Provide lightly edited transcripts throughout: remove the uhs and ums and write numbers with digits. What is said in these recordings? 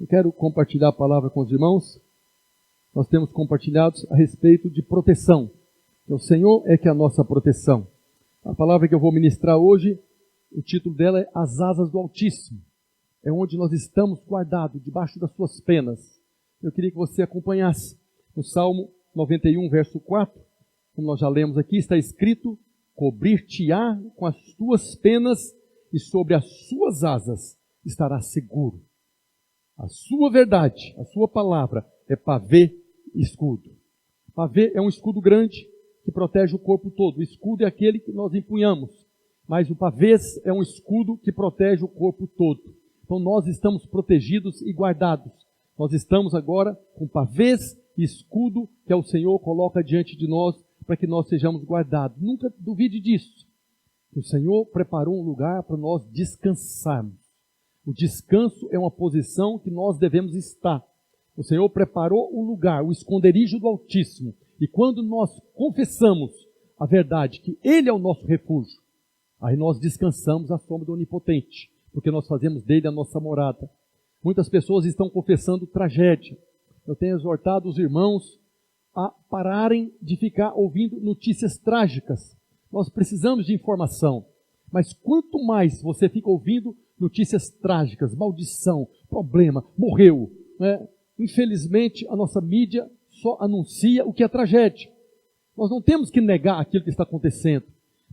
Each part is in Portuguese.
Eu quero compartilhar a palavra com os irmãos. Nós temos compartilhado a respeito de proteção. O Senhor é que é a nossa proteção. A palavra que eu vou ministrar hoje, o título dela é As Asas do Altíssimo. É onde nós estamos guardados, debaixo das suas penas. Eu queria que você acompanhasse no Salmo 91, verso 4. Como nós já lemos aqui, está escrito: cobrir-te-á com as tuas penas e sobre as suas asas estarás seguro. A sua verdade, a sua palavra é pavê e escudo. Pavê é um escudo grande que protege o corpo todo. O escudo é aquele que nós empunhamos, mas o pavês é um escudo que protege o corpo todo. Então nós estamos protegidos e guardados. Nós estamos agora com pavês e escudo que o Senhor coloca diante de nós para que nós sejamos guardados. Nunca duvide disso. O Senhor preparou um lugar para nós descansarmos. O descanso é uma posição que nós devemos estar. O Senhor preparou o lugar, o esconderijo do Altíssimo. E quando nós confessamos a verdade, que Ele é o nosso refúgio, aí nós descansamos à sombra do Onipotente, porque nós fazemos dele a nossa morada. Muitas pessoas estão confessando tragédia. Eu tenho exortado os irmãos a pararem de ficar ouvindo notícias trágicas. Nós precisamos de informação. Mas quanto mais você fica ouvindo notícias trágicas, maldição, problema, morreu, né? Infelizmente a nossa mídia só anuncia o que é tragédia. Nós não temos que negar aquilo que está acontecendo.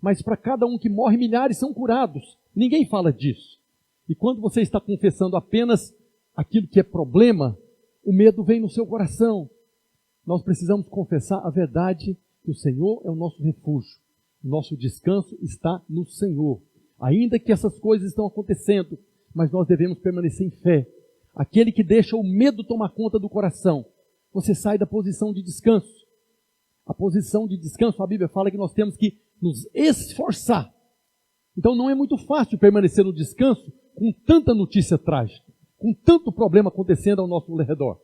Mas para cada um que morre, milhares são curados. Ninguém fala disso. E quando você está confessando apenas aquilo que é problema, o medo vem no seu coração. Nós precisamos confessar a verdade, que o Senhor é o nosso refúgio. O nosso descanso está no Senhor. Ainda que essas coisas estão acontecendo, mas nós devemos permanecer em fé. Aquele que deixa o medo tomar conta do coração, você sai da posição de descanso. A posição de descanso, a Bíblia fala que nós temos que nos esforçar. Então não é muito fácil permanecer no descanso com tanta notícia trágica, com tanto problema acontecendo ao nosso redor.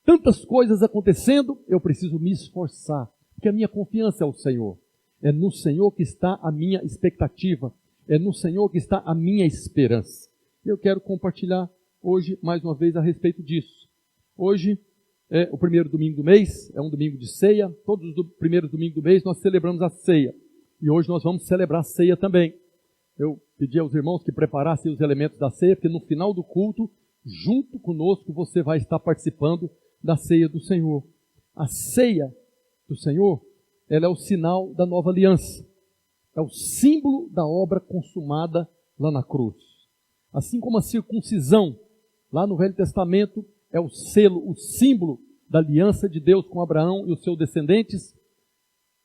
Tantas coisas acontecendo, eu preciso me esforçar, porque a minha confiança é o Senhor. É no Senhor que está a minha expectativa, é no Senhor que está a minha esperança. Eu quero compartilhar hoje, mais uma vez, a respeito disso. Hoje é o primeiro domingo do mês, é um domingo de ceia. Todos os primeiros domingos do mês nós celebramos a ceia. E hoje nós vamos celebrar a ceia também. Eu pedi aos irmãos que preparassem os elementos da ceia, porque no final do culto, junto conosco, você vai estar participando da ceia do Senhor. A ceia do Senhor, ela é o sinal da nova aliança. É o símbolo da obra consumada lá na cruz. Assim como a circuncisão, lá no Velho Testamento, é o selo, o símbolo da aliança de Deus com Abraão e os seus descendentes,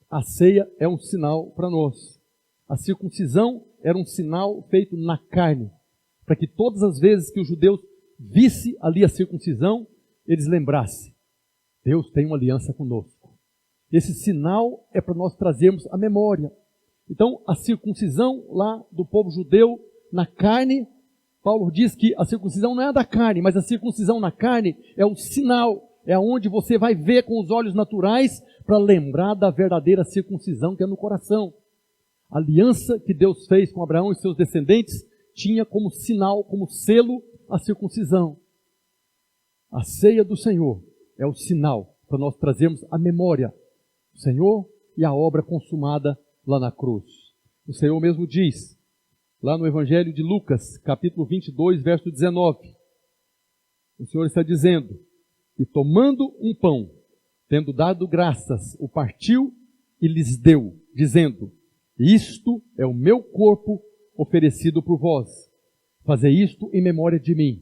a ceia é um sinal para nós. A circuncisão era um sinal feito na carne, para que todas as vezes que os judeus vissem ali a circuncisão, eles lembrassem: Deus tem uma aliança conosco. Esse sinal é para nós trazermos a memória. Então, a circuncisão lá do povo judeu na carne, Paulo diz que a circuncisão não é da carne, mas a circuncisão na carne é o sinal, é onde você vai ver com os olhos naturais para lembrar da verdadeira circuncisão que é no coração. A aliança que Deus fez com Abraão e seus descendentes tinha como sinal, como selo, a circuncisão. A ceia do Senhor é o sinal para nós trazermos a memória do Senhor e a obra consumada lá na cruz. O Senhor mesmo diz, lá no Evangelho de Lucas, capítulo 22, verso 19, o Senhor está dizendo: e tomando um pão, tendo dado graças, o partiu e lhes deu, dizendo: isto é o meu corpo oferecido por vós. Fazei isto em memória de mim.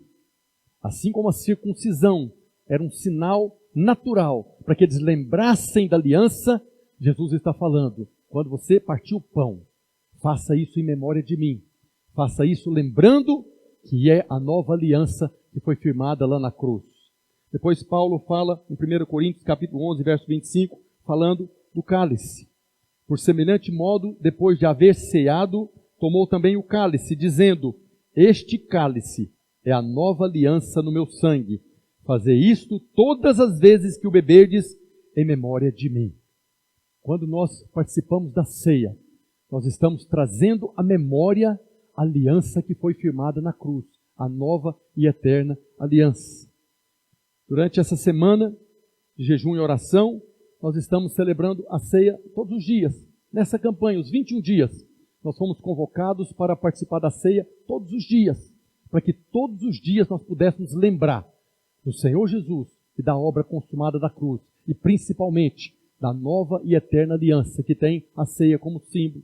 Assim como a circuncisão era um sinal natural para que eles lembrassem da aliança, Jesus está falando: quando você partir o pão, faça isso em memória de mim. Faça isso lembrando que é a nova aliança que foi firmada lá na cruz. Depois Paulo fala em 1 Coríntios capítulo 11, verso 25, falando do cálice. Por semelhante modo, depois de haver ceado, tomou também o cálice, dizendo: este cálice é a nova aliança no meu sangue. Fazei isto todas as vezes que o beberdes, em memória de mim. Quando nós participamos da ceia, nós estamos trazendo à memória a aliança que foi firmada na cruz. a nova e eterna aliança. Durante essa semana de jejum e oração, nós estamos celebrando a ceia todos os dias. Nessa campanha, os 21 dias, nós fomos convocados para participar da ceia todos os dias, para que todos os dias nós pudéssemos lembrar do Senhor Jesus e da obra consumada da cruz, e principalmente da nova e eterna aliança que tem a ceia como símbolo.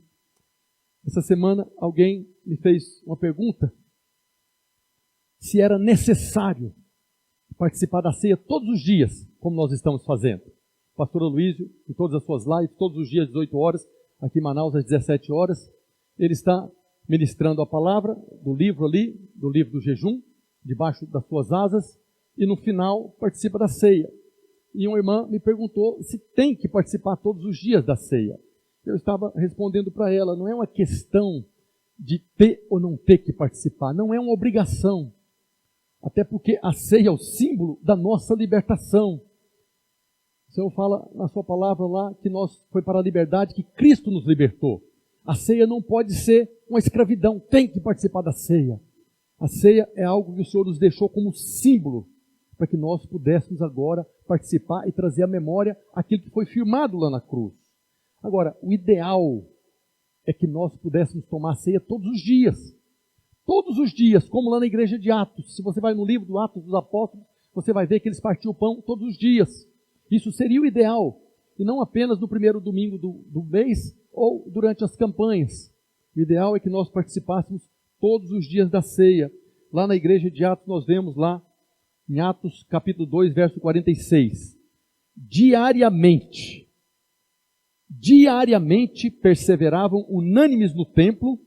Essa semana alguém me fez uma pergunta, se era necessário participar da ceia todos os dias, como nós estamos fazendo. O pastor Aloysio, em todas as suas lives, todos os dias, 18 horas, aqui em Manaus, às 17 horas, ele está ministrando a palavra do livro ali, do livro do jejum, debaixo das suas asas, e no final participa da ceia. E uma irmã me perguntou se tem que participar todos os dias da ceia. Eu estava respondendo para ela, não é uma questão de ter ou não ter que participar, não é uma obrigação. Até porque a ceia é o símbolo da nossa libertação. O Senhor fala na sua palavra lá que foi para a liberdade que Cristo nos libertou. A ceia não pode ser uma escravidão, tem que participar da ceia. A ceia é algo que o Senhor nos deixou como símbolo, para que nós pudéssemos agora participar e trazer à memória aquilo que foi firmado lá na cruz. Agora, o ideal é que nós pudéssemos tomar a ceia todos os dias. Todos os dias, como lá na igreja de Atos. Se você vai no livro do Atos dos Apóstolos, você vai ver que eles partiam o pão todos os dias. Isso seria o ideal. E não apenas no primeiro domingo do mês ou durante as campanhas. O ideal é que nós participássemos todos os dias da ceia. Lá na igreja de Atos nós vemos lá, em Atos capítulo 2, verso 46. Diariamente perseveravam unânimes no templo,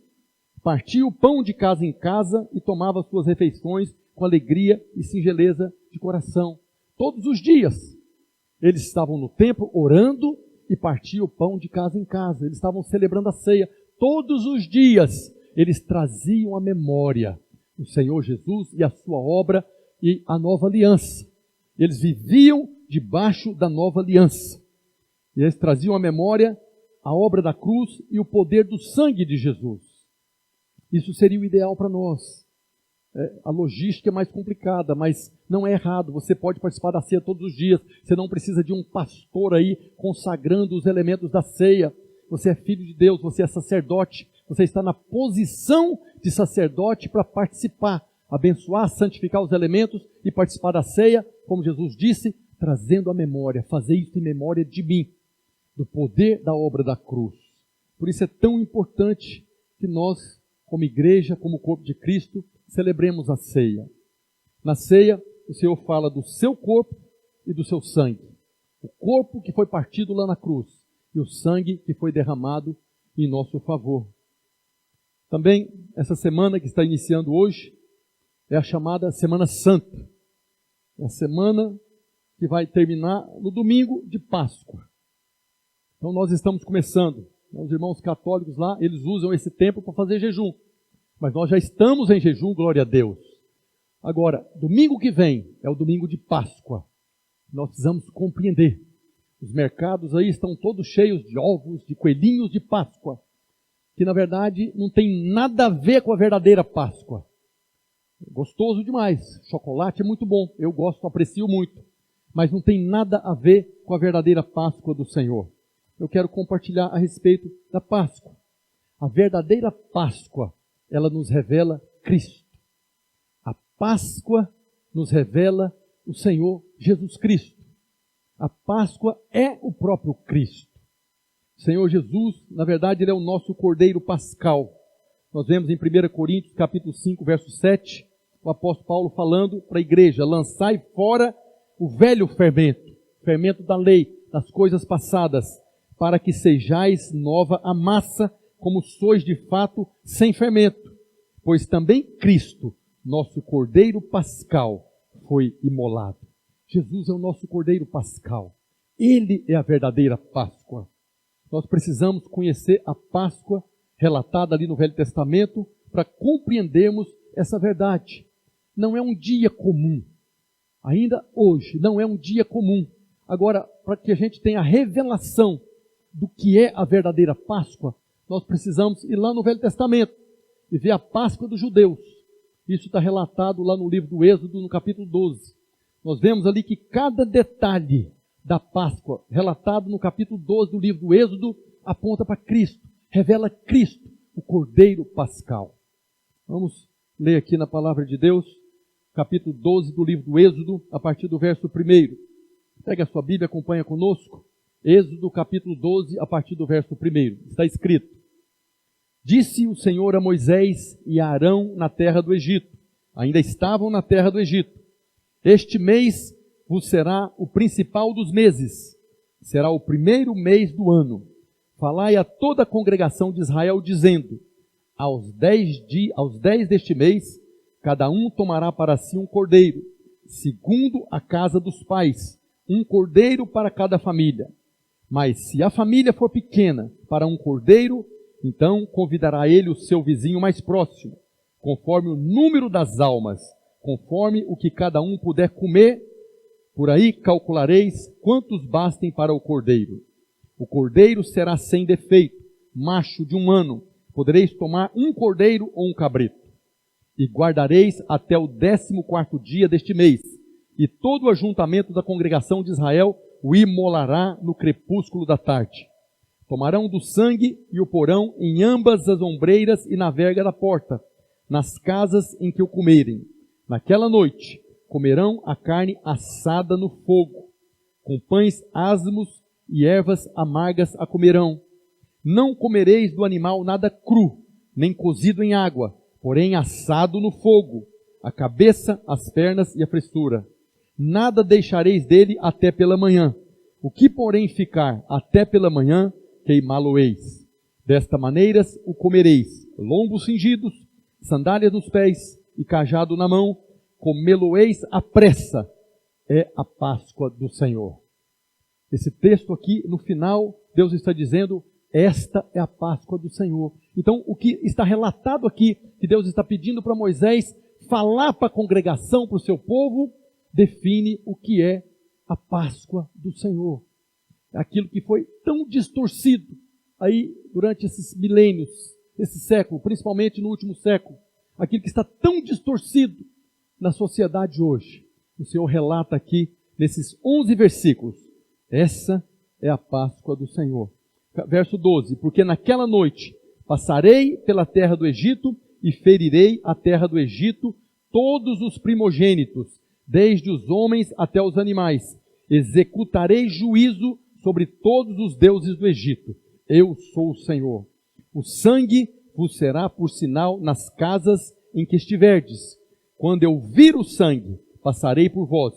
partiam o pão de casa em casa e tomavam suas refeições com alegria e singeleza de coração. Todos os dias eles estavam no templo orando e partiam o pão de casa em casa. Eles estavam celebrando a ceia. Todos os dias eles traziam à memória o Senhor Jesus e a sua obra e a nova aliança. Eles viviam debaixo da nova aliança. E eles traziam à memória a obra da cruz e o poder do sangue de Jesus. Isso seria o ideal para nós. A logística é mais complicada, mas não é errado. Você pode participar da ceia todos os dias. Você não precisa de um pastor aí consagrando os elementos da ceia. Você é filho de Deus, você é sacerdote. Você está na posição de sacerdote para participar, abençoar, santificar os elementos e participar da ceia, como Jesus disse, trazendo a memória, fazer isso em memória de mim, do poder da obra da cruz. Por isso é tão importante que nós, como igreja, como corpo de Cristo, celebremos a ceia. Na ceia, o Senhor fala do seu corpo e do seu sangue. O corpo que foi partido lá na cruz e o sangue que foi derramado em nosso favor. Também, essa semana que está iniciando hoje, é a chamada Semana Santa. É a semana que vai terminar no domingo de Páscoa. Então nós estamos começando. Os irmãos católicos lá, eles usam esse tempo para fazer jejum. Mas nós já estamos em jejum, glória a Deus. Agora, domingo que vem é o domingo de Páscoa. Nós precisamos compreender. Os mercados aí estão todos cheios de ovos, de coelhinhos de Páscoa, que na verdade não tem nada a ver com a verdadeira Páscoa. Gostoso demais. Chocolate é muito bom. Eu gosto, aprecio muito. Mas não tem nada a ver com a verdadeira Páscoa do Senhor. Eu quero compartilhar a respeito da Páscoa. A verdadeira Páscoa, ela nos revela Cristo. A Páscoa nos revela o Senhor Jesus Cristo. A Páscoa é o próprio Cristo. O Senhor Jesus, na verdade, Ele é o nosso Cordeiro Pascal. Nós vemos em 1 Coríntios, capítulo 5, verso 7, o apóstolo Paulo falando para a igreja, lançai fora o velho fermento, fermento da lei, das coisas passadas, para que sejais nova a massa, como sois de fato sem fermento. Pois também Cristo, nosso Cordeiro Pascal, foi imolado. Jesus é o nosso Cordeiro Pascal. Ele é a verdadeira Páscoa. Nós precisamos conhecer a Páscoa relatada ali no Velho Testamento para compreendermos essa verdade. Não é um dia comum. Ainda hoje, não é um dia comum. Agora, para que a gente tenha a revelação do que é a verdadeira Páscoa, nós precisamos ir lá no Velho Testamento e ver a Páscoa dos judeus. Isso está relatado lá no livro do Êxodo, no capítulo 12. Nós vemos ali que cada detalhe da Páscoa, relatado no capítulo 12 do livro do Êxodo, aponta para Cristo, revela Cristo, o Cordeiro Pascal. Vamos ler aqui na Palavra de Deus, capítulo 12 do livro do Êxodo, a partir do verso 1. Pega a sua Bíblia, acompanha conosco. Êxodo, capítulo 12, a partir do verso 1. Está escrito: Disse o Senhor a Moisés e a Arão na terra do Egito. Ainda estavam na terra do Egito. Este mês vos será o principal dos meses. Será o primeiro mês do ano. Falai a toda a congregação de Israel, dizendo: aos 10 deste mês, cada um tomará para si um cordeiro, segundo a casa dos pais, um cordeiro para cada família. Mas se a família for pequena para um cordeiro, então convidará ele o seu vizinho mais próximo, conforme o número das almas, conforme o que cada um puder comer. Por aí calculareis quantos bastem para o cordeiro. O cordeiro será sem defeito, macho de 1 ano. Podereis tomar um cordeiro ou um cabrito. E guardareis até o 14º dia deste mês. E todo o ajuntamento da congregação de Israel o imolará no crepúsculo da tarde. Tomarão do sangue e o porão em ambas as ombreiras e na verga da porta, nas casas em que o comerem. Naquela noite comerão a carne assada no fogo, com pães asmos e ervas amargas a comerão. Não comereis do animal nada cru, nem cozido em água, porém assado no fogo, a cabeça, as pernas e a fressura. Nada deixareis dele até pela manhã. O que, porém, ficar até pela manhã, queimá-lo-eis. Desta maneira o comereis, lombos cingidos, sandálias nos pés e cajado na mão, comê-lo-eis à pressa. É a Páscoa do Senhor. Esse texto aqui, no final, Deus está dizendo: esta é a Páscoa do Senhor. Então, o que está relatado aqui, que Deus está pedindo para Moisés falar para a congregação, para o seu povo, define o que é a Páscoa do Senhor. Aquilo que foi tão distorcido aí durante esses milênios, esse século, principalmente no último século. Aquilo que está tão distorcido na sociedade hoje. O Senhor relata aqui, nesses 11 versículos, essa é a Páscoa do Senhor. Verso 12: porque naquela noite passarei pela terra do Egito e ferirei a terra do Egito todos os primogênitos, desde os homens até os animais. Executarei juízo sobre todos os deuses do Egito. Eu sou o Senhor. O sangue vos será por sinal nas casas em que estiverdes. Quando eu vir o sangue, passarei por vós,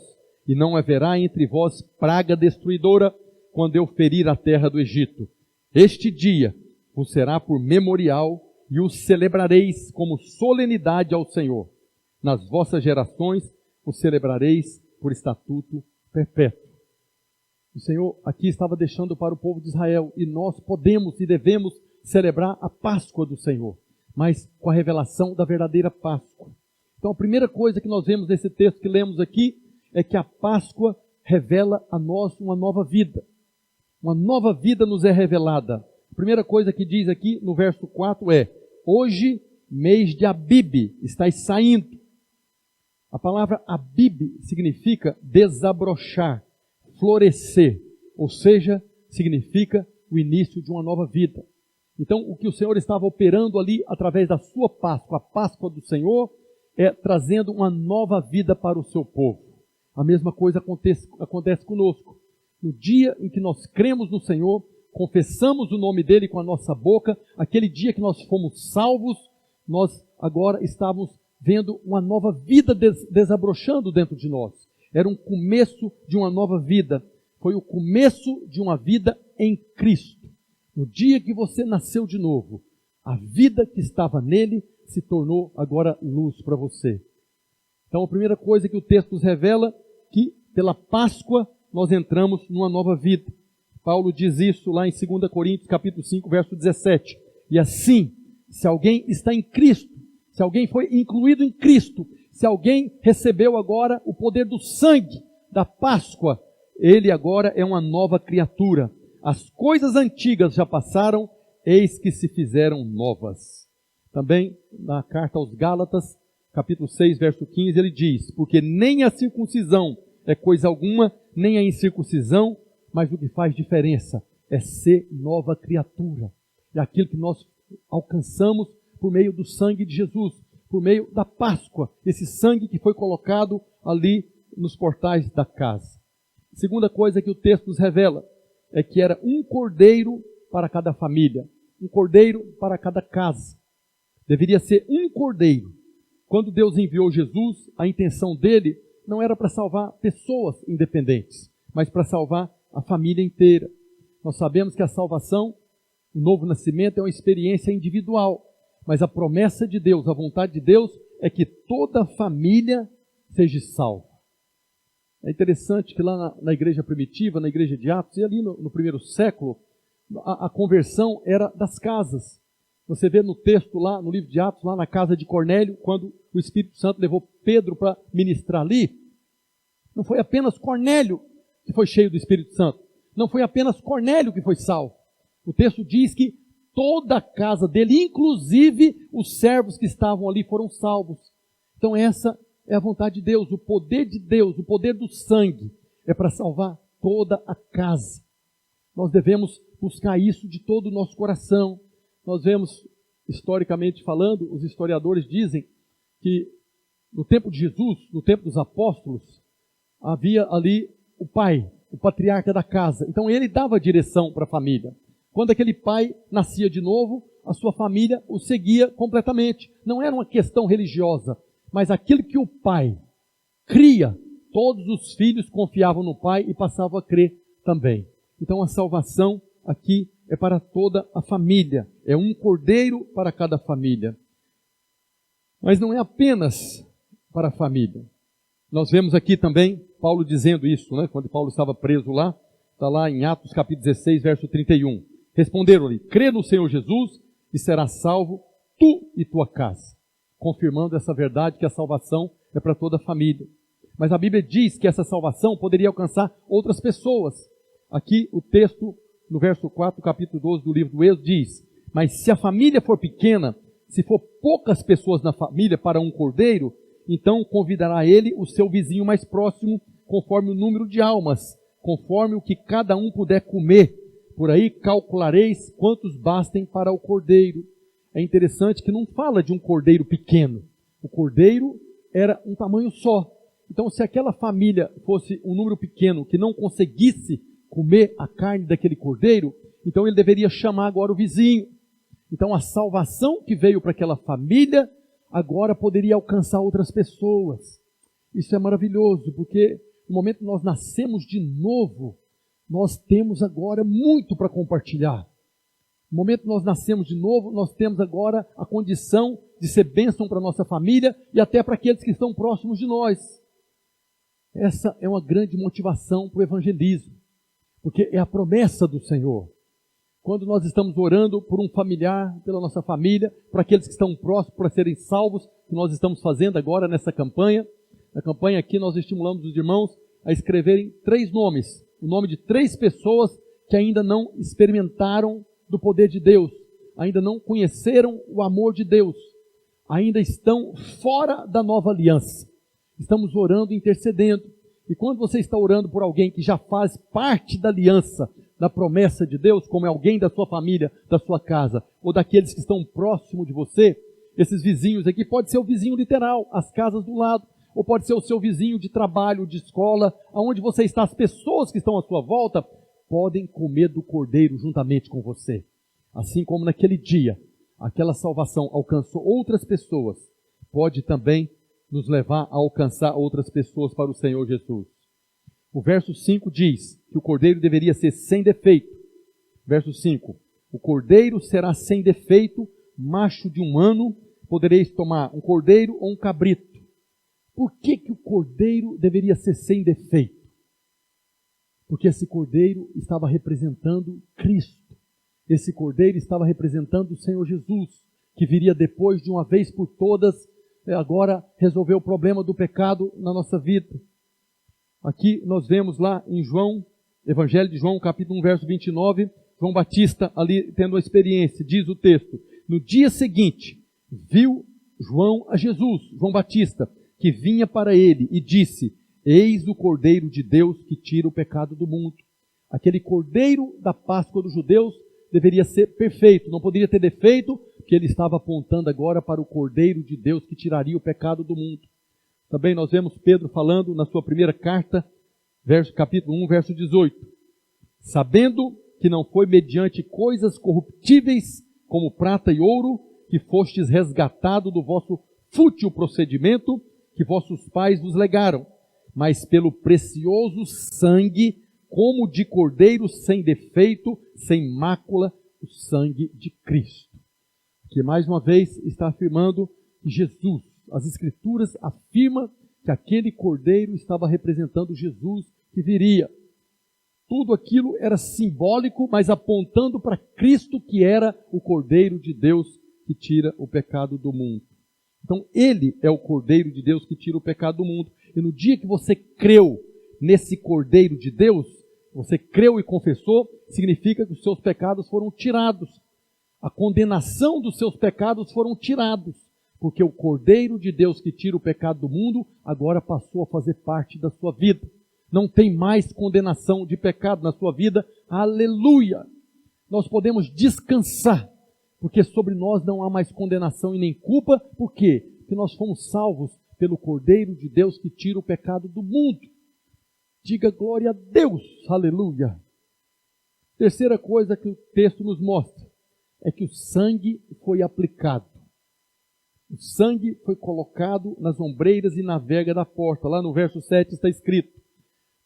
e não haverá entre vós praga destruidora, quando eu ferir a terra do Egito. Este dia vos será por memorial, e o celebrareis como solenidade ao Senhor. Nas vossas gerações o celebrareis por estatuto perpétuo. O Senhor aqui estava deixando para o povo de Israel, e nós podemos e devemos celebrar a Páscoa do Senhor, mas com a revelação da verdadeira Páscoa. Então a primeira coisa que nós vemos nesse texto que lemos aqui é que a Páscoa revela a nós uma nova vida. Uma nova vida nos é revelada. A primeira coisa que diz aqui no verso 4 é: hoje, mês de Abib, estáis saindo. A palavra Abib significa desabrochar, florescer, ou seja, significa o início de uma nova vida. Então, o que o Senhor estava operando ali através da sua Páscoa, a Páscoa do Senhor, é trazendo uma nova vida para o seu povo. A mesma coisa acontece conosco. No dia em que nós cremos no Senhor, confessamos o nome dEle com a nossa boca, aquele dia que nós fomos salvos, nós agora estávamos vendo uma nova vida desabrochando dentro de nós. Era um começo de uma nova vida. Foi o começo de uma vida em Cristo. No dia que você nasceu de novo, a vida que estava nele se tornou agora luz para você. Então a primeira coisa que o texto nos revela, que pela Páscoa nós entramos numa nova vida. Paulo diz isso lá em 2 Coríntios capítulo 5, verso 17. E assim, se alguém está em Cristo, se alguém foi incluído em Cristo, se alguém recebeu agora o poder do sangue da Páscoa, ele agora é uma nova criatura. As coisas antigas já passaram, eis que se fizeram novas. Também na carta aos Gálatas, capítulo 6, verso 15, ele diz: porque nem a circuncisão é coisa alguma, nem a incircuncisão, mas o que faz diferença é ser nova criatura. É aquilo que nós alcançamos por meio do sangue de Jesus, por meio da Páscoa, esse sangue que foi colocado ali nos portais da casa. Segunda coisa que o texto nos revela é que era um cordeiro para cada família, um cordeiro para cada casa. Deveria ser um cordeiro. Quando Deus enviou Jesus, a intenção dele não era para salvar pessoas independentes, mas para salvar a família inteira. Nós sabemos que a salvação, o novo nascimento, é uma experiência individual, mas a promessa de Deus, a vontade de Deus, é que toda a família seja salva. É interessante que lá na igreja primitiva, na igreja de Atos, e ali no primeiro século, a conversão era das casas. Você vê no texto lá, no livro de Atos, lá na casa de Cornélio, quando o Espírito Santo levou Pedro para ministrar ali, não foi apenas Cornélio que foi cheio do Espírito Santo. Não foi apenas Cornélio que foi salvo. O texto diz que toda a casa dele, inclusive os servos que estavam ali, foram salvos. Então essa é a vontade de Deus, o poder de Deus, o poder do sangue, é para salvar toda a casa. Nós devemos buscar isso de todo o nosso coração. Nós vemos, historicamente falando, os historiadores dizem que no tempo de Jesus, no tempo dos apóstolos, havia ali o pai, o patriarca da casa. Então ele dava direção para a família. Quando aquele pai nascia de novo, a sua família o seguia completamente. Não era uma questão religiosa, mas aquilo que o pai cria, todos os filhos confiavam no pai e passavam a crer também. Então a salvação aqui é para toda a família. É um cordeiro para cada família. Mas não é apenas para a família. Nós vemos aqui também Paulo dizendo isso, né? Quando Paulo estava preso lá, está lá em Atos capítulo 16, verso 31. Responderam-lhe: crê no Senhor Jesus e serás salvo, tu e tua casa. Confirmando essa verdade que a salvação é para toda a família. Mas a Bíblia diz que essa salvação poderia alcançar outras pessoas. Aqui o texto, no verso 4, capítulo 12 do livro do Êxodo, diz: mas se a família for pequena, se for poucas pessoas na família para um cordeiro, então convidará ele o seu vizinho mais próximo, conforme o número de almas, conforme o que cada um puder comer. Por aí calculareis quantos bastem para o cordeiro. É interessante que não fala de um cordeiro pequeno. O cordeiro era um tamanho só. Então, se aquela família fosse um número pequeno que não conseguisse comer a carne daquele cordeiro, então ele deveria chamar agora o vizinho. Então, a salvação que veio para aquela família agora poderia alcançar outras pessoas. Isso é maravilhoso, porque no momento que nós nascemos de novo, nós temos agora muito para compartilhar. No momento que nós nascemos de novo, nós temos agora a condição de ser bênção para a nossa família e até para aqueles que estão próximos de nós. Essa é uma grande motivação para o evangelismo, porque é a promessa do Senhor. Quando nós estamos orando por um familiar, pela nossa família, para aqueles que estão próximos, para serem salvos, que nós estamos fazendo agora nessa campanha. Na campanha aqui nós estimulamos os irmãos a escreverem 3 nomes, o nome de 3 pessoas que ainda não experimentaram do poder de Deus, ainda não conheceram o amor de Deus, ainda estão fora da nova aliança. Estamos orando, intercedendo. E quando você está orando por alguém que já faz parte da aliança, da promessa de Deus, como é alguém da sua família, da sua casa, ou daqueles que estão próximo de você, esses vizinhos aqui, pode ser o vizinho literal, as casas do lado, ou pode ser o seu vizinho de trabalho, de escola, aonde você está, as pessoas que estão à sua volta, podem comer do cordeiro juntamente com você. Assim como naquele dia, aquela salvação alcançou outras pessoas, pode também nos levar a alcançar outras pessoas para o Senhor Jesus. O verso 5 diz que o cordeiro deveria ser sem defeito. Verso 5, o cordeiro será sem defeito, macho de 1 ano, podereis tomar um cordeiro ou um cabrito. Por que o cordeiro deveria ser sem defeito? Porque esse cordeiro estava representando Cristo. Esse cordeiro estava representando o Senhor Jesus, que viria depois de uma vez por todas, agora resolver o problema do pecado na nossa vida. Aqui nós vemos lá em João, Evangelho de João, capítulo 1, verso 29, João Batista ali tendo uma experiência, diz o texto: no dia seguinte, viu João a Jesus, João Batista, que vinha para ele e disse: eis o Cordeiro de Deus que tira o pecado do mundo. Aquele Cordeiro da Páscoa dos judeus deveria ser perfeito, não poderia ter defeito, porque ele estava apontando agora para o Cordeiro de Deus que tiraria o pecado do mundo. Também nós vemos Pedro falando na sua primeira carta, capítulo 1, verso 18. Sabendo que não foi mediante coisas corruptíveis, como prata e ouro, que fostes resgatado do vosso fútil procedimento, que vossos pais vos legaram, mas pelo precioso sangue, como de cordeiro sem defeito, sem mácula, o sangue de Cristo. Que mais uma vez está afirmando que Jesus, as Escrituras afirmam que aquele cordeiro estava representando Jesus que viria. Tudo aquilo era simbólico, mas apontando para Cristo, que era o Cordeiro de Deus que tira o pecado do mundo. Então, Ele é o Cordeiro de Deus que tira o pecado do mundo. E no dia que você creu nesse Cordeiro de Deus, você creu e confessou, significa que os seus pecados foram tirados. A condenação dos seus pecados foram tirados. Porque o Cordeiro de Deus que tira o pecado do mundo, agora passou a fazer parte da sua vida. Não tem mais condenação de pecado na sua vida. Aleluia! Nós podemos descansar, porque sobre nós não há mais condenação e nem culpa. Por quê? Porque nós fomos salvos pelo Cordeiro de Deus que tira o pecado do mundo. Diga glória a Deus! Aleluia! Terceira coisa que o texto nos mostra é que o sangue foi aplicado. O sangue foi colocado nas ombreiras e na verga da porta. Lá no verso 7 está escrito: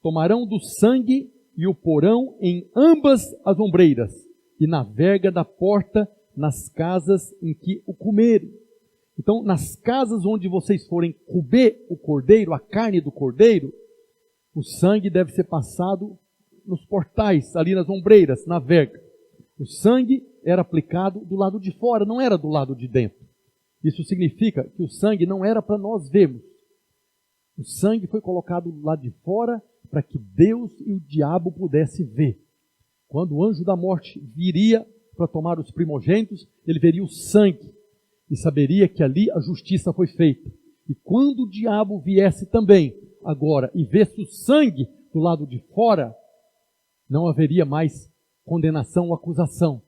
tomarão do sangue e o porão em ambas as ombreiras e na verga da porta, nas casas em que o comerem. Então, nas casas onde vocês forem comer o cordeiro, a carne do cordeiro, o sangue deve ser passado nos portais, ali nas ombreiras, na verga. O sangue era aplicado do lado de fora, não era do lado de dentro. Isso significa que o sangue não era para nós vermos. O sangue foi colocado do lado de fora para que Deus e o diabo pudessem ver. Quando o anjo da morte viria para tomar os primogênitos, ele veria o sangue e saberia que ali a justiça foi feita. E quando o diabo viesse também agora e visse o sangue do lado de fora, não haveria mais condenação ou acusação.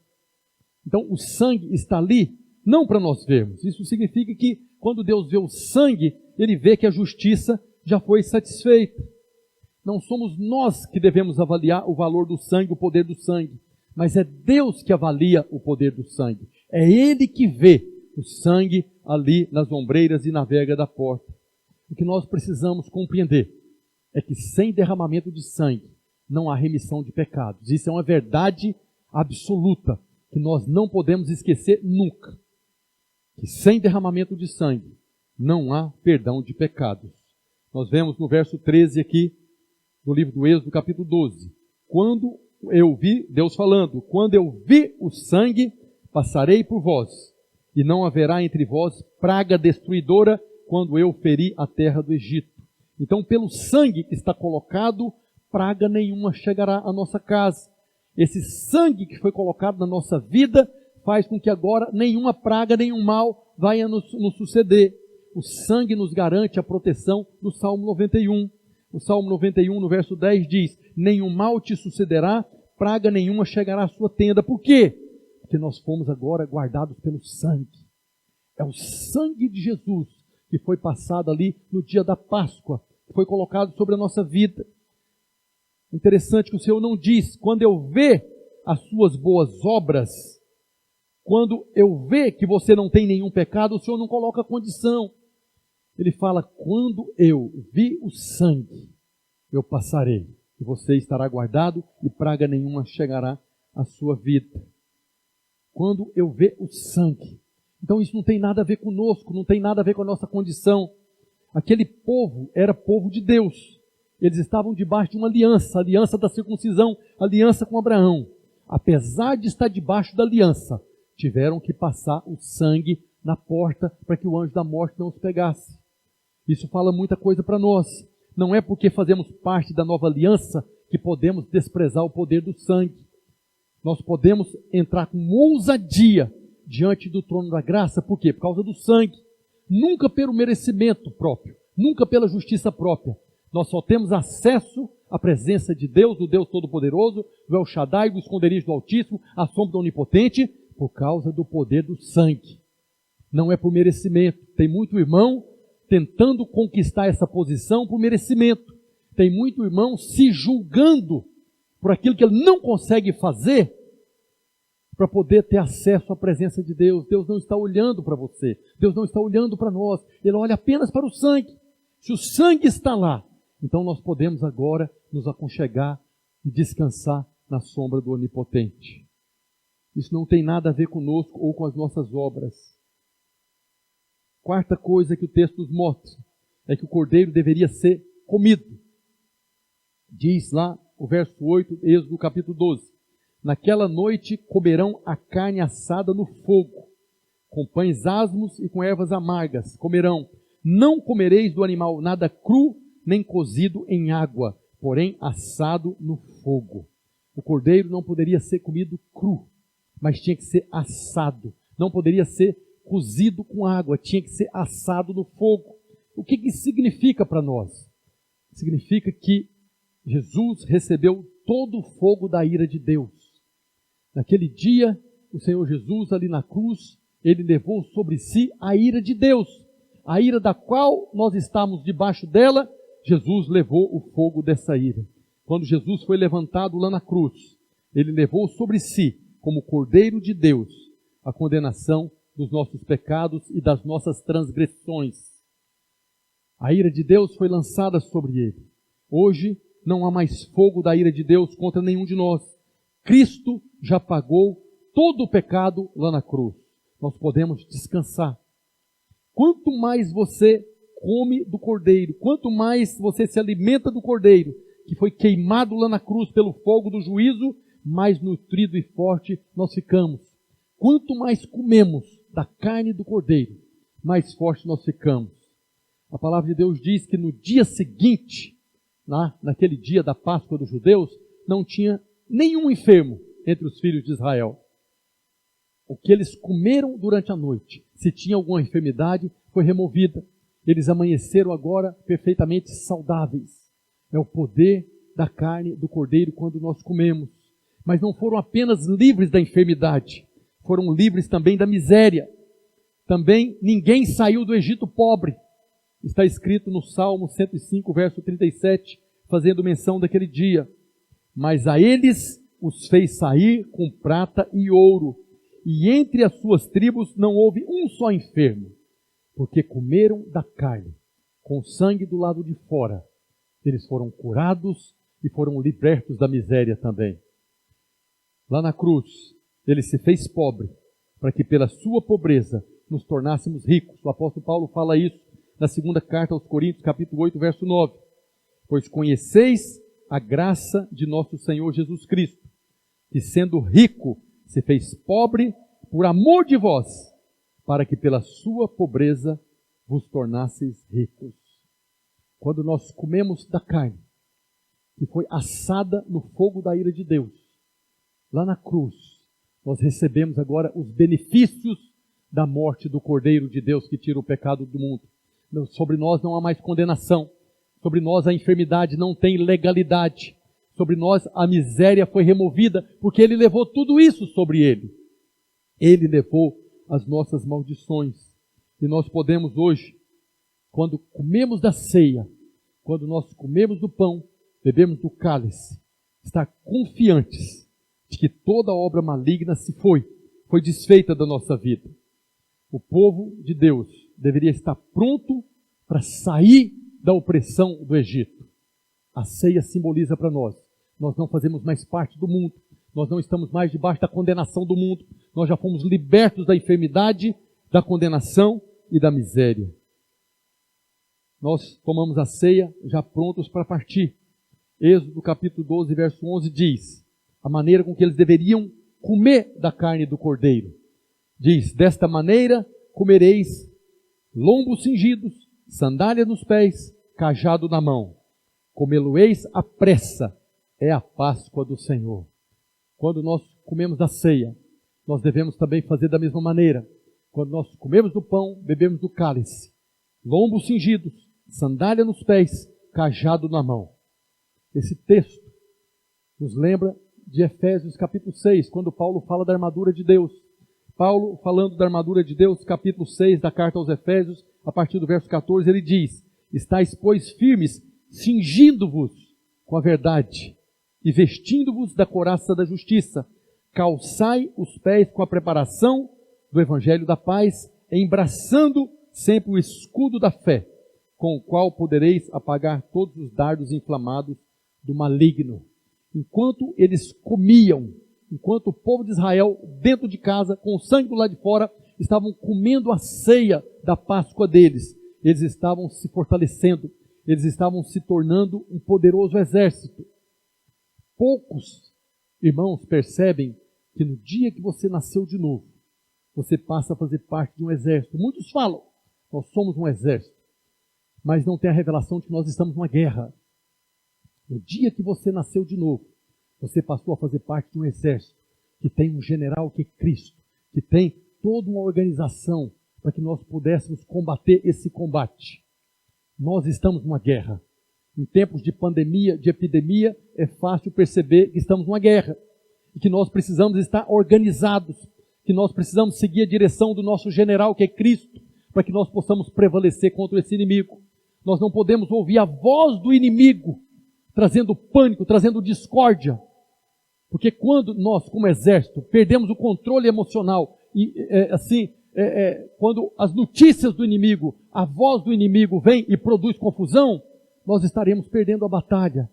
Então o sangue está ali não para nós vermos. Isso significa que quando Deus vê o sangue, Ele vê que a justiça já foi satisfeita. Não somos nós que devemos avaliar o valor do sangue, o poder do sangue, mas é Deus que avalia o poder do sangue. É Ele que vê o sangue ali nas ombreiras e na verga da porta. O que nós precisamos compreender é que sem derramamento de sangue não há remissão de pecados. Isso é uma verdade absoluta que nós não podemos esquecer nunca. Que sem derramamento de sangue não há perdão de pecados. Nós vemos no verso 13 aqui, do livro do Êxodo, capítulo 12. Quando eu vi, Deus falando, quando eu vi o sangue, passarei por vós, e não haverá entre vós praga destruidora, quando eu feri a terra do Egito. Então, pelo sangue que está colocado, praga nenhuma chegará à nossa casa. Esse sangue que foi colocado na nossa vida faz com que agora nenhuma praga, nenhum mal vai nos suceder. O sangue nos garante a proteção do Salmo 91. O Salmo 91, no verso 10, diz: nenhum mal te sucederá, praga nenhuma chegará à sua tenda. Por quê? Porque nós fomos agora guardados pelo sangue. É o sangue de Jesus que foi passado ali no dia da Páscoa, que foi colocado sobre a nossa vida. Interessante que o Senhor não diz: quando eu ver as suas boas obras, quando eu ver que você não tem nenhum pecado, o Senhor não coloca condição. Ele fala: quando eu vi o sangue, eu passarei, e você estará guardado, e praga nenhuma chegará à sua vida. Quando eu ver o sangue. Então isso não tem nada a ver conosco, não tem nada a ver com a nossa condição. Aquele povo era povo de Deus. Eles estavam debaixo de uma aliança, a aliança da circuncisão, aliança com Abraão. Apesar de estar debaixo da aliança, tiveram que passar o sangue na porta para que o anjo da morte não os pegasse. Isso fala muita coisa para nós. Não é porque fazemos parte da nova aliança que podemos desprezar o poder do sangue. Nós podemos entrar com ousadia diante do trono da graça. Por quê? Por causa do sangue. nunca pelo merecimento próprio, nunca pela justiça própria. Nós só temos acesso à presença de Deus, do Deus Todo-Poderoso, do El Shaddai, do esconderijo do Altíssimo, à sombra do Onipotente, por causa do poder do sangue. Não é por merecimento. Tem muito irmão tentando conquistar essa posição por merecimento. Tem muito irmão se julgando por aquilo que ele não consegue fazer para poder ter acesso à presença de Deus. Deus não está olhando para você. Deus não está olhando para nós. Ele olha apenas para o sangue. Se o sangue está lá, então nós podemos agora nos aconchegar e descansar na sombra do Onipotente. Isso não tem nada a ver conosco ou com as nossas obras. Quarta coisa que o texto nos mostra é que o cordeiro deveria ser comido. Diz lá o verso 8, Êxodo capítulo 12. Naquela noite comerão a carne assada no fogo, com pães asmos e com ervas amargas comerão. Não comereis do animal nada cru, nem cozido em água, porém assado no fogo. O cordeiro não poderia ser comido cru, mas tinha que ser assado. Não poderia ser cozido com água, tinha que ser assado no fogo. O que isso significa para nós? Significa que Jesus recebeu todo o fogo da ira de Deus. Naquele dia, o Senhor Jesus ali na cruz, ele levou sobre si a ira de Deus. A ira da qual nós estamos debaixo dela, Jesus levou o fogo dessa ira. Quando Jesus foi levantado lá na cruz, ele levou sobre si, como Cordeiro de Deus, a condenação dos nossos pecados e das nossas transgressões. A ira de Deus foi lançada sobre ele. Hoje não há mais fogo da ira de Deus contra nenhum de nós. Cristo já pagou todo o pecado lá na cruz. Nós podemos descansar. Quanto mais você come do Cordeiro, quanto mais você se alimenta do Cordeiro, que foi queimado lá na cruz pelo fogo do juízo, mais nutrido e forte nós ficamos. Quanto mais comemos da carne do Cordeiro, mais forte nós ficamos. A palavra de Deus diz que no dia seguinte, naquele dia da Páscoa dos judeus, não tinha nenhum enfermo entre os filhos de Israel. O que eles comeram durante a noite, se tinha alguma enfermidade, foi removida. Eles amanheceram agora perfeitamente saudáveis. É o poder da carne do Cordeiro quando nós comemos. Mas não foram apenas livres da enfermidade, foram livres também da miséria. Também ninguém saiu do Egito pobre. Está escrito no Salmo 105, verso 37, fazendo menção daquele dia. Mas a eles os fez sair com prata e ouro, e entre as suas tribos não houve um só enfermo, porque comeram da carne, com sangue do lado de fora. Eles foram curados e foram libertos da miséria também. Lá na cruz, ele se fez pobre, para que pela sua pobreza nos tornássemos ricos. O apóstolo Paulo fala isso na segunda carta aos Coríntios, capítulo 8, verso 9. Pois conheceis a graça de nosso Senhor Jesus Cristo, que sendo rico, se fez pobre por amor de vós, para que pela sua pobreza vos tornasseis ricos. Quando nós comemos da carne, que foi assada no fogo da ira de Deus, lá na cruz, nós recebemos agora os benefícios da morte do Cordeiro de Deus que tira o pecado do mundo. Sobre nós não há mais condenação. Sobre nós a enfermidade não tem legalidade. Sobre nós a miséria foi removida, porque Ele levou tudo isso sobre Ele. Ele levou as nossas maldições. E nós podemos hoje, quando comemos da ceia, quando nós comemos do pão, bebemos do cálice, estar confiantes de que toda obra maligna foi desfeita da nossa vida. O povo de Deus deveria estar pronto para sair da opressão do Egito. A ceia simboliza para nós. Nós não fazemos mais parte do mundo. Nós não estamos mais debaixo da condenação do mundo. Nós já fomos libertos da enfermidade, da condenação e da miséria. Nós tomamos a ceia já prontos para partir. Êxodo capítulo 12, verso 11 diz a maneira com que eles deveriam comer da carne do cordeiro. Diz, desta maneira comereis lombos cingidos, sandália nos pés, cajado na mão. Comê-lo-eis à pressa, é a Páscoa do Senhor. Quando nós comemos da ceia, nós devemos também fazer da mesma maneira. quando nós comemos do pão, bebemos do cálice, lombos cingidos, sandália nos pés, cajado na mão. Esse texto nos lembra de Efésios capítulo 6, quando Paulo fala da armadura de Deus. Paulo, falando da armadura de Deus, capítulo 6 da carta aos Efésios, a partir do verso 14, ele diz: estáis, pois, firmes, cingindo-vos com a verdade e vestindo-vos da couraça da justiça. Calçai os pés com a preparação do evangelho da paz, embraçando sempre o escudo da fé, com o qual podereis apagar todos os dardos inflamados do maligno. Enquanto eles comiam, enquanto o povo de Israel, dentro de casa, com o sangue do lado de fora, estavam comendo a ceia da Páscoa deles, eles estavam se fortalecendo, eles estavam se tornando um poderoso exército. Poucos irmãos percebem que no dia que você nasceu de novo, você passa a fazer parte de um exército. Muitos falam, nós somos um exército, mas não tem a revelação de que nós estamos numa guerra. No dia que você nasceu de novo, você passou a fazer parte de um exército que tem um general que é Cristo, que tem toda uma organização para que nós pudéssemos combater esse combate. Nós estamos numa guerra. Em tempos de pandemia, de epidemia, é fácil perceber que estamos numa guerra e que nós precisamos estar organizados, que nós precisamos seguir a direção do nosso general, que é Cristo, para que nós possamos prevalecer contra esse inimigo. Nós não podemos ouvir a voz do inimigo, trazendo pânico, trazendo discórdia. Porque quando nós, como exército, perdemos o controle emocional, quando as notícias do inimigo, a voz do inimigo vem e produz confusão, nós estaremos perdendo a batalha.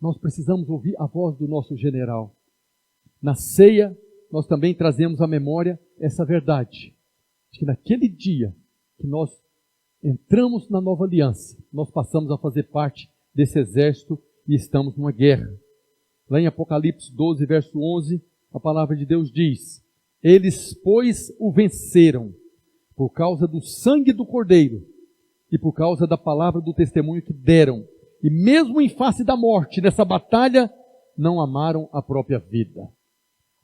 Nós precisamos ouvir a voz do nosso general. Na ceia, nós também trazemos à memória essa verdade, de que naquele dia que nós entramos na nova aliança, nós passamos a fazer parte desse exército e estamos numa guerra. Lá em Apocalipse 12, verso 11, a palavra de Deus diz: eles, pois, o venceram por causa do sangue do Cordeiro e por causa da palavra do testemunho que deram. E mesmo em face da morte, nessa batalha, não amaram a própria vida.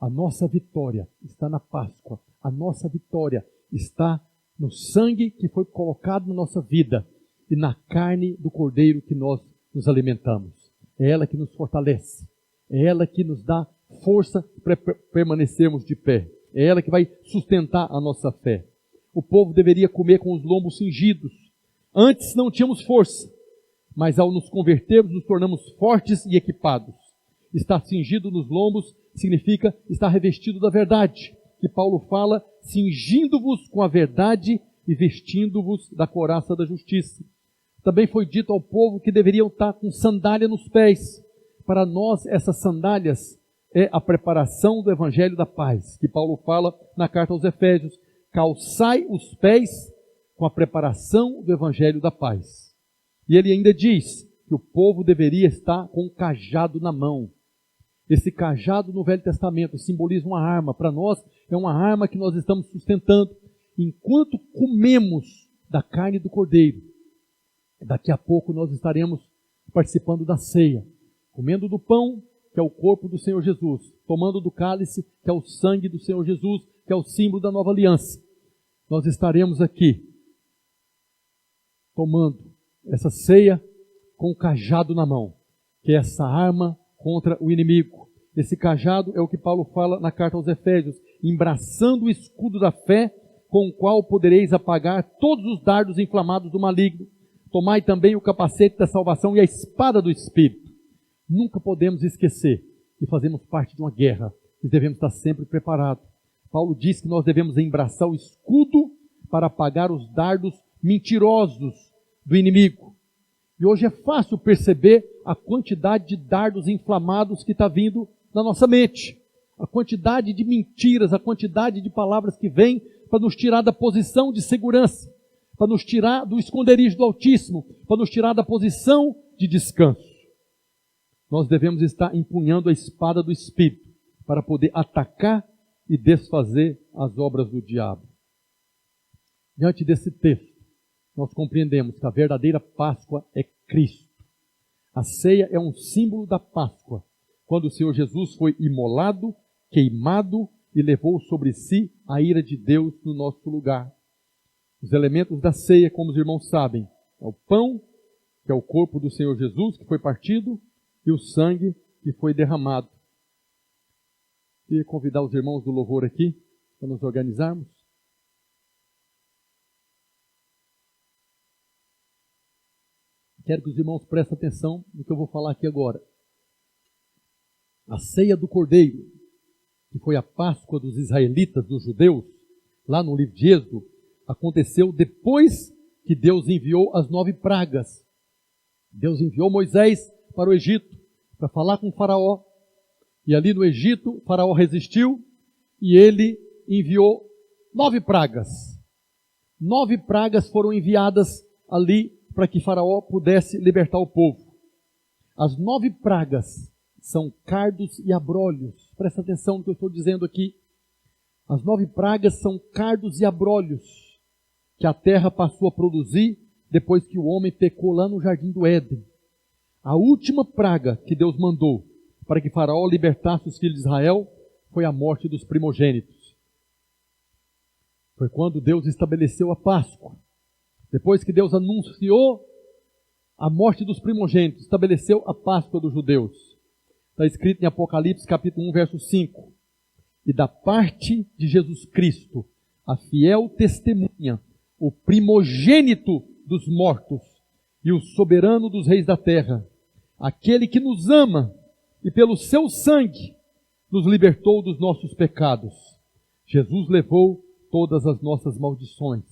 A nossa vitória está na Páscoa. A nossa vitória está no sangue que foi colocado na nossa vida e na carne do Cordeiro que nós nos alimentamos. É ela que nos fortalece. É ela que nos dá força para permanecermos de pé. É ela que vai sustentar a nossa fé. O povo deveria comer com os lombos cingidos. Antes não tínhamos força, mas ao nos convertermos, nos tornamos fortes e equipados. Estar cingido nos lombos significa estar revestido da verdade, que Paulo fala, cingindo-vos com a verdade e vestindo-vos da couraça da justiça. Também foi dito ao povo que deveriam estar com sandália nos pés. Para nós, essas sandálias é a preparação do evangelho da paz, que Paulo fala na carta aos Efésios: calçai os pés com a preparação do evangelho da paz. E ele ainda diz que o povo deveria estar com um cajado na mão. Esse cajado no Velho Testamento simboliza uma arma. Para nós é uma arma que nós estamos sustentando enquanto comemos da carne do Cordeiro. Daqui a pouco nós estaremos participando da ceia, comendo do pão, que é o corpo do Senhor Jesus, tomando do cálice, que é o sangue do Senhor Jesus, que é o símbolo da nova aliança. Nós estaremos aqui tomando essa ceia com o cajado na mão, que é essa arma contra o inimigo. Esse cajado é o que Paulo fala na carta aos Efésios: embraçando o escudo da fé, com o qual podereis apagar todos os dardos inflamados do maligno. Tomai também o capacete da salvação e a espada do Espírito. Nunca podemos esquecer que fazemos parte de uma guerra e devemos estar sempre preparados. Paulo diz que nós devemos embraçar o escudo para apagar os dardos mentirosos do inimigo. E hoje é fácil perceber a quantidade de dardos inflamados que está vindo na nossa mente. A quantidade de mentiras, a quantidade de palavras que vêm para nos tirar da posição de segurança, para nos tirar do esconderijo do Altíssimo, para nos tirar da posição de descanso. Nós devemos estar empunhando a espada do Espírito para poder atacar e desfazer as obras do diabo. Diante desse texto, nós compreendemos que a verdadeira Páscoa é Cristo. A ceia é um símbolo da Páscoa, quando o Senhor Jesus foi imolado, queimado e levou sobre si a ira de Deus no nosso lugar. Os elementos da ceia, como os irmãos sabem, é o pão, que é o corpo do Senhor Jesus, que foi partido, e o sangue que foi derramado. Queria convidar os irmãos do louvor aqui, para nos organizarmos. Quero que os irmãos prestem atenção no que eu vou falar aqui agora. A ceia do Cordeiro, que foi a Páscoa dos israelitas, dos judeus, lá no livro de Êxodo, aconteceu depois que Deus enviou as 9 pragas. Deus enviou Moisés para o Egito, para falar com o faraó. E ali no Egito, o faraó resistiu e ele enviou 9 pragas. 9 pragas foram enviadas ali para que faraó pudesse libertar o povo. As 9 pragas são cardos e abrolhos. Presta atenção no que eu estou dizendo aqui. As 9 pragas são cardos e abrolhos que a terra passou a produzir depois que o homem pecou lá no jardim do Éden. A última praga que Deus mandou para que faraó libertasse os filhos de Israel foi a morte dos primogênitos. Foi quando Deus estabeleceu a Páscoa. Depois que Deus anunciou a morte dos primogênitos, estabeleceu a Páscoa dos judeus. Está escrito em Apocalipse capítulo 1, verso 5. E da parte de Jesus Cristo, a fiel testemunha, o primogênito dos mortos e o soberano dos reis da terra, aquele que nos ama e pelo seu sangue nos libertou dos nossos pecados. Jesus levou todas as nossas maldições.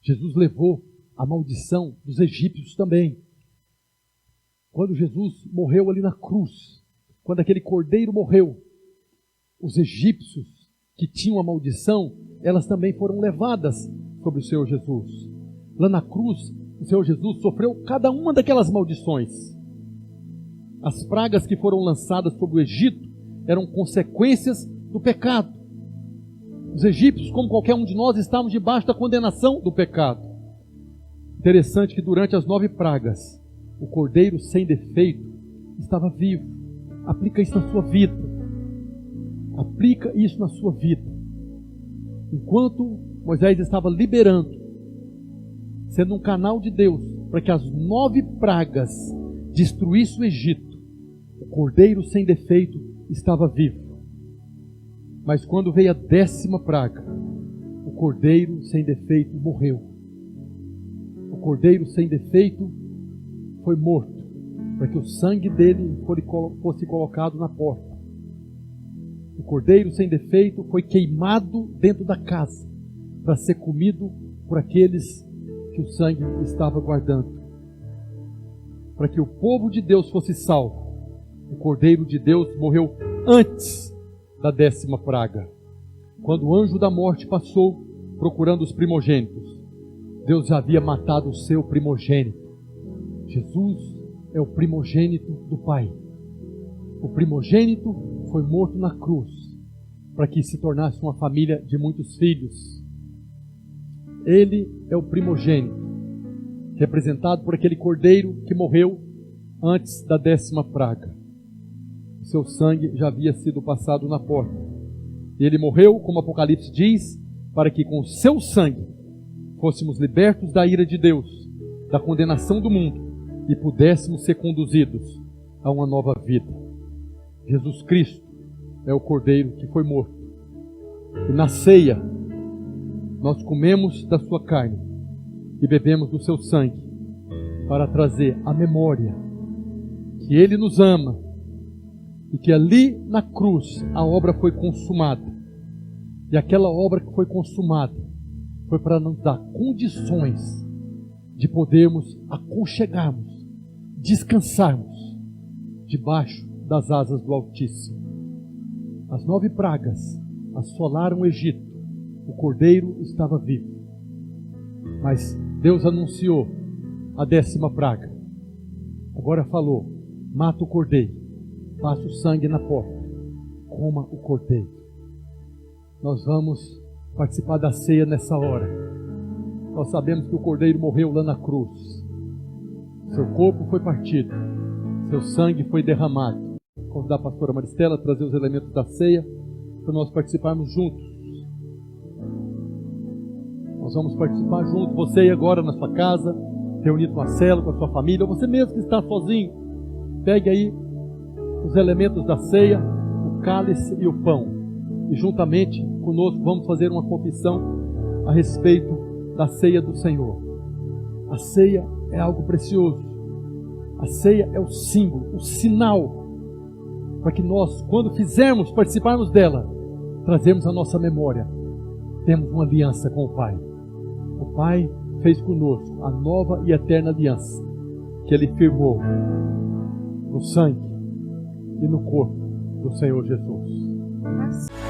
Jesus levou a maldição dos egípcios também. Quando Jesus morreu ali na cruz, quando aquele cordeiro morreu, os egípcios que tinham a maldição, elas também foram levadas sobre o Senhor Jesus. Lá na cruz, o Senhor Jesus sofreu cada uma daquelas maldições. As pragas que foram lançadas sobre o Egito eram consequências do pecado. Os egípcios, como qualquer um de nós, estavam debaixo da condenação do pecado. Interessante que durante as 9 pragas, o cordeiro sem defeito estava vivo. Aplica isso na sua vida. Aplica isso na sua vida. Enquanto Moisés estava liberando, sendo um canal de Deus, para que as 9 pragas destruíssem o Egito, o cordeiro sem defeito estava vivo. Mas quando veio a 10ª praga, o cordeiro sem defeito morreu. O cordeiro sem defeito foi morto, para que o sangue dele fosse colocado na porta. O cordeiro sem defeito foi queimado dentro da casa, para ser comido por aqueles que o sangue estava guardando. Para que o povo de Deus fosse salvo, o cordeiro de Deus morreu antes da 10ª praga. Quando o anjo da morte passou procurando os primogênitos, Deus já havia matado o seu primogênito. Jesus é o primogênito do Pai. O primogênito foi morto na cruz, para que se tornasse uma família de muitos filhos. Ele é o primogênito, representado por aquele cordeiro que morreu antes da 10ª praga. O seu sangue já havia sido passado na porta. E ele morreu, como Apocalipse diz, para que com o seu sangue fôssemos libertos da ira de Deus, da condenação do mundo, e pudéssemos ser conduzidos a uma nova vida. Jesus Cristo é o cordeiro que foi morto. E na ceia, nós comemos da sua carne e bebemos do seu sangue, para trazer a memória que Ele nos ama, e que ali na cruz a obra foi consumada. E aquela obra que foi consumada foi para nos dar condições de podermos aconchegarmos, descansarmos debaixo das asas do Altíssimo. As 9 pragas assolaram o Egito. O cordeiro estava vivo. Mas Deus anunciou a 10ª praga. Agora falou: mata o cordeiro, passa o sangue na porta, coma o cordeiro. Nós vamos participar da ceia nessa hora. Nós sabemos que o cordeiro morreu lá na cruz. Seu corpo foi partido, seu sangue foi derramado. Vou convidar a pastora Maristela a trazer os elementos da ceia. para nós participarmos juntos. Nós vamos participar juntos, você aí agora na sua casa, reunido com a célula, com a sua família, ou você mesmo que está sozinho, pegue aí os elementos da ceia, o cálice e o pão, e juntamente conosco vamos fazer uma confissão a respeito da ceia do Senhor. A ceia é algo precioso. A ceia é o símbolo, o sinal, para que nós, quando participarmos dela, trazemos a nossa memória. Temos uma aliança com o Pai. O Pai fez conosco a nova e eterna aliança, que Ele firmou no sangue e no corpo do Senhor Jesus.